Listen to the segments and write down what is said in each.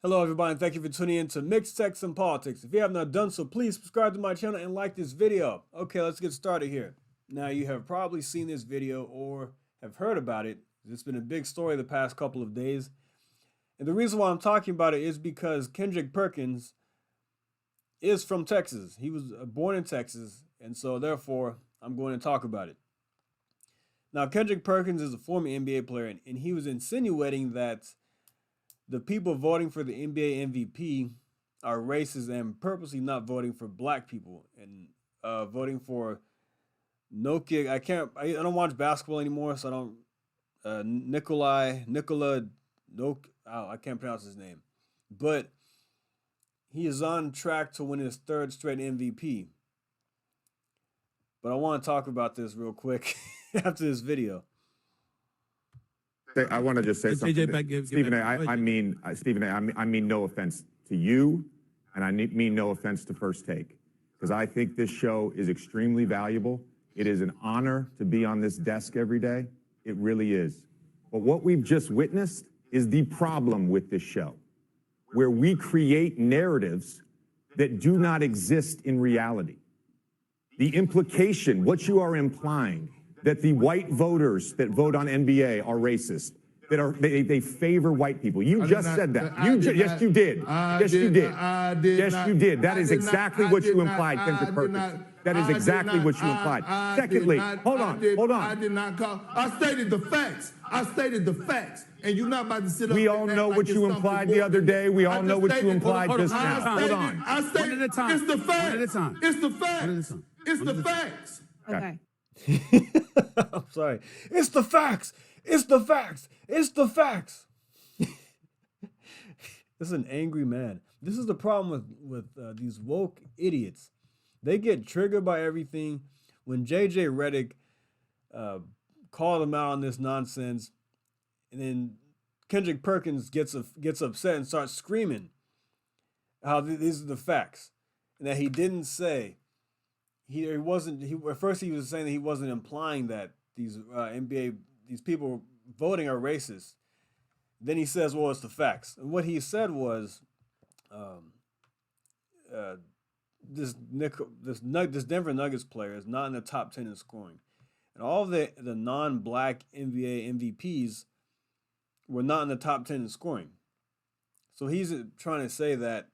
Hello, everybody, and thank you for tuning in to Mixed Text and Politics. If you have not done so, please subscribe to my channel and like this video. Okay, let's get started here. Now, you have probably seen this video or have heard about it. It's been a big story the past couple of days. And the reason why I'm talking about it is because Kendrick Perkins is from Texas. He was born in Texas, and so therefore, I'm going to talk about it. Now, Kendrick Perkins is a former NBA player, and he was insinuating that the people voting for the NBA MVP are racist and purposely not voting for black people and voting for no kid. I don't watch basketball anymore, so I don't. Nikola, no, I can't pronounce his name, but he is on track to win his third straight MVP. But I want to talk about this real quick after this video. I want to just say something. Stephen A., I mean no offense to you, and I mean no offense to First Take, because I think this show is extremely valuable. It is an honor to be on this desk every day. It really is. But what we've just witnessed is the problem with this show, where we create narratives that do not exist in reality. The implication, what you are implying, that the white voters that vote on NBA are racist, that they favor white people. You just said that. Yes, you did. Yes, you did. Yes, you did. That is exactly what you implied, Kendrick Perkins. That is exactly what you implied. Secondly, hold on. I did not call. I stated the facts. And you're not about to sit up. We all know what you implied the other day. We all know what you implied just now. Hold on. I stated it's the facts. It's the facts. It's the facts. Okay. I'm sorry. It's the facts. It's the facts. It's the facts. This is an angry man. This is the problem with these woke idiots. They get triggered by everything. When JJ Reddick called him out on this nonsense, and then Kendrick Perkins gets upset and starts screaming how these are the facts, and that he didn't say. At first he was saying that he wasn't implying that these these people voting are racist. Then he says, well, it's the facts. And what he said was, this Denver Nuggets player is not in the top 10 in scoring. And all of the non-black NBA MVPs were not in the top 10 in scoring. So he's trying to say that,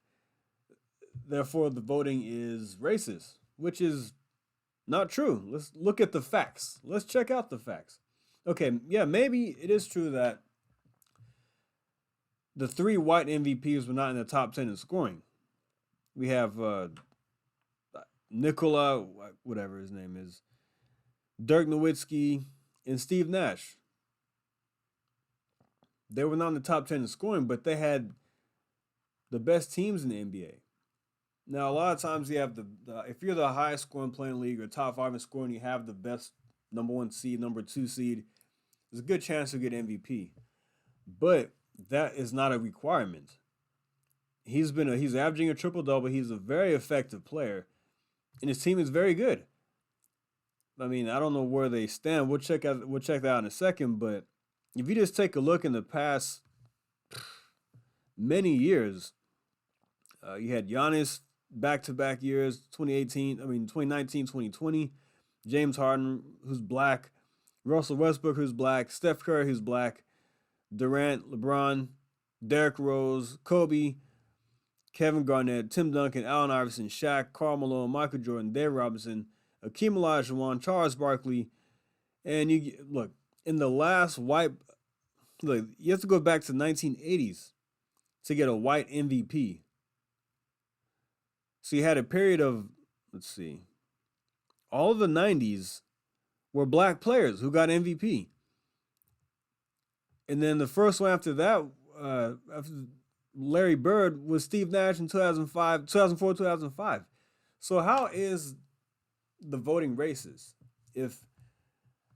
therefore, the voting is racist, which is not true. Let's look at the facts. Let's check out the facts. Okay, yeah, maybe it is true that the three white MVPs were not in the top 10 in scoring. We have Nikola, whatever his name is, Dirk Nowitzki, and Steve Nash. They were not in the top 10 in scoring, but they had the best teams in the NBA. Now, a lot of times you have if you're the highest scoring player in the league or top 5 in scoring, you have the best number 1 seed, number 2 seed, there's a good chance you'll get MVP. But that is not a requirement. He's averaging a triple-double. He's a very effective player, and his team is very good. I mean, I don't know where they stand. We'll check that out in a second, but if you just take a look in the past many years, you had Giannis back-to-back years, 2019, 2020. James Harden, who's black. Russell Westbrook, who's black. Steph Curry, who's black. Durant, LeBron, Derrick Rose, Kobe, Kevin Garnett, Tim Duncan, Allen Iverson, Shaq, Karl Malone, Michael Jordan, Dave Robinson, Akeem Olajuwon, Charles Barkley. And look, in the last you have to go back to the 1980s to get a white MVP. So you had a period of, all of the 90s were black players who got MVP. And then the first one after that, after Larry Bird, was Steve Nash in 2004, 2005. So how is the voting racist if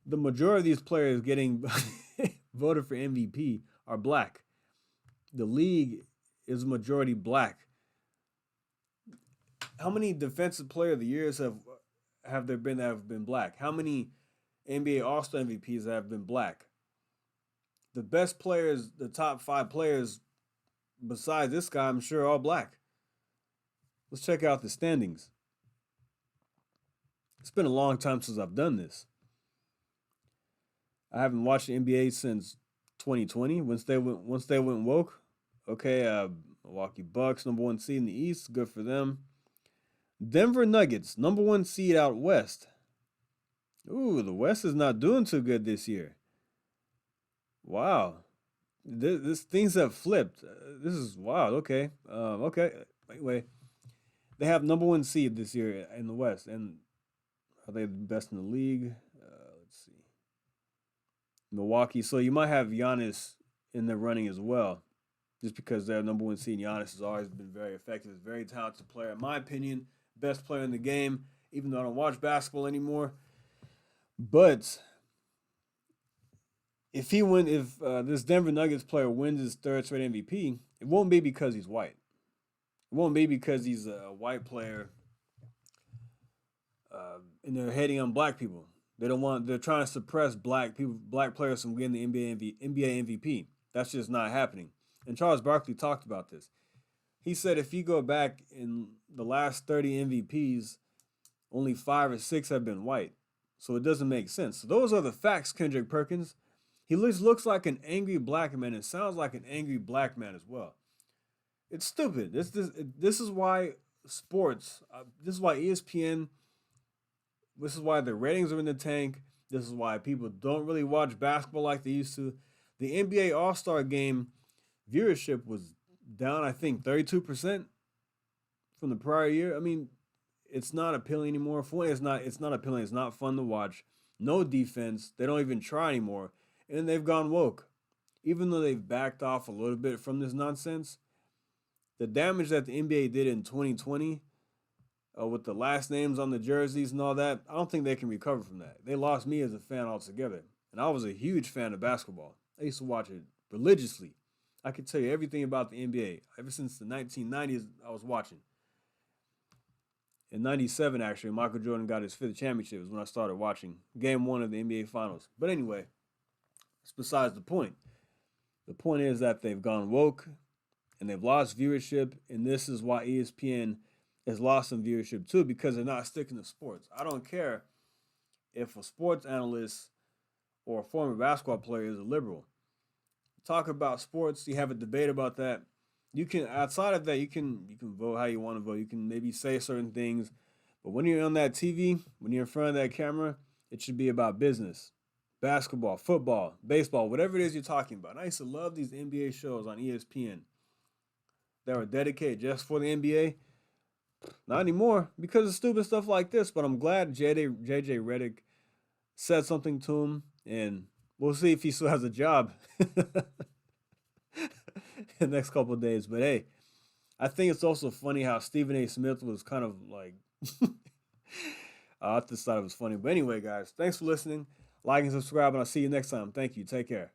the majority of these players getting voted for MVP are black? The league is majority black. How many defensive player of the years have there been that have been black? How many NBA All-Star MVPs have been black? The best players, the top 5 players, besides this guy, I'm sure all black. Let's check out the standings. It's been a long time since I've done this. I haven't watched the NBA since 2020 once they went woke. Okay, Milwaukee Bucks, #1 seed in the East, good for them. Denver Nuggets, #1 seed out west. Ooh, the West is not doing too good this year. Wow, this things have flipped. This is wild. Okay, okay. Anyway, they have #1 seed this year in the West, and are they the best in the league? Let's see. Milwaukee. So you might have Giannis in the running as well, just because they're #1 seed. Giannis has always been very effective, very talented player. In my opinion, best player in the game, even though I don't watch basketball anymore. But if this Denver Nuggets player wins his 3rd straight MVP, it won't be because he's white. It won't be because he's a white player and they're hating on black people. They're trying to suppress black players from getting the NBA MVP. That's just not happening. And Charles Barkley talked about this. He said if you go back in the last 30 MVPs, only 5 or 6 have been white. So it doesn't make sense. So those are the facts, Kendrick Perkins. He looks like an angry black man and sounds like an angry black man as well. It's stupid. This is why sports, this is why ESPN, this is why the ratings are in the tank. This is why people don't really watch basketball like they used to. The NBA All-Star Game viewership was down, I think, 32% from the prior year. I mean, it's not appealing anymore. For one, it's not appealing. It's not fun to watch. No defense. They don't even try anymore. And they've gone woke. Even though they've backed off a little bit from this nonsense, the damage that the NBA did in 2020 with the last names on the jerseys and all that, I don't think they can recover from that. They lost me as a fan altogether. And I was a huge fan of basketball. I used to watch it religiously. I could tell you everything about the NBA. Ever since the 1990s, I was watching. In 97, actually, Michael Jordan got his 5th championship was when I started watching Game 1 of the NBA Finals. But anyway, that's besides the point. The point is that they've gone woke and they've lost viewership, and this is why ESPN has lost some viewership too, because they're not sticking to sports. I don't care if a sports analyst or a former basketball player is a liberal. Talk about sports, you have a debate about that. You can, outside of that, you can vote how you want to vote. You can maybe say certain things, but when you're on that TV, when you're in front of that camera, it should be about business, basketball, football, baseball, whatever it is you're talking about. And I used to love these NBA shows on ESPN that were dedicated just for the NBA. Not anymore because of stupid stuff like this. But I'm glad JJ Reddick said something to him, and we'll see if he still has a job in the next couple of days. But hey, I think it's also funny how Stephen A. Smith was kind of like, I just thought it was funny. But anyway, guys, thanks for listening. Like and subscribe, and I'll see you next time. Thank you. Take care.